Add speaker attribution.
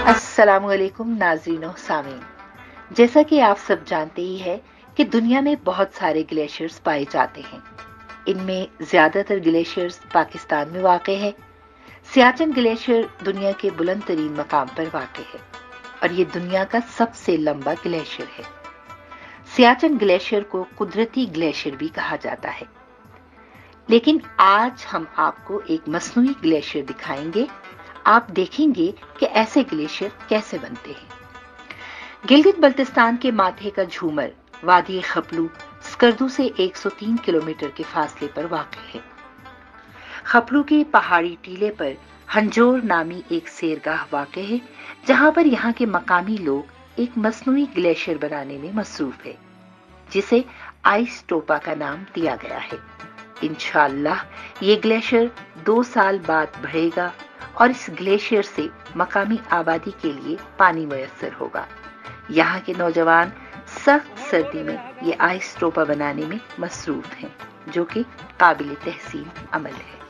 Speaker 1: अस्सलामुअलैकुम नाज़रीन और सामीन। जैसा कि आप सब जानते ही हैं कि दुनिया में बहुत सारे ग्लेशियर्स पाए जाते हैं। इनमें ज्यादातर ग्लेशियर्स पाकिस्तान में वाक़े है। सियाचिन ग्लेशियर दुनिया के बुलंद तरीन मकाम पर वाक़े है और ये दुनिया का सबसे लंबा ग्लेशियर है। सियाचिन ग्लेशियर को कुदरती ग्लेशियर भी कहा जाता है। लेकिन आज हम आपको एक मसनूई ग्लेशियर दिखाएंगे। आप देखेंगे कि ऐसे ग्लेशियर कैसे बनते हैं। गिलगित बल्तिस्तान के माथे का झूमर वादी खपलू स्कर्दू से 103 किलोमीटर के फासले पर वाक़ है। खपलू के पहाड़ी टीले पर हंजोर नामी एक सैरगाह वाक़ है, जहां पर यहाँ के मकामी लोग एक मसनूई ग्लेशियर बनाने में मसरूफ है, जिसे आइस टोपा का नाम दिया गया है। इंशाअल्लाह ये ग्लेशियर 2 साल बाद बढ़ेगा और इस ग्लेशियर से मकामी आबादी के लिए पानी मुयस्सर होगा। यहाँ के नौजवान सख्त सर्दी में ये आइस टोपा बनाने में मसरूफ हैं, जो कि काबिल तहसीन अमल है।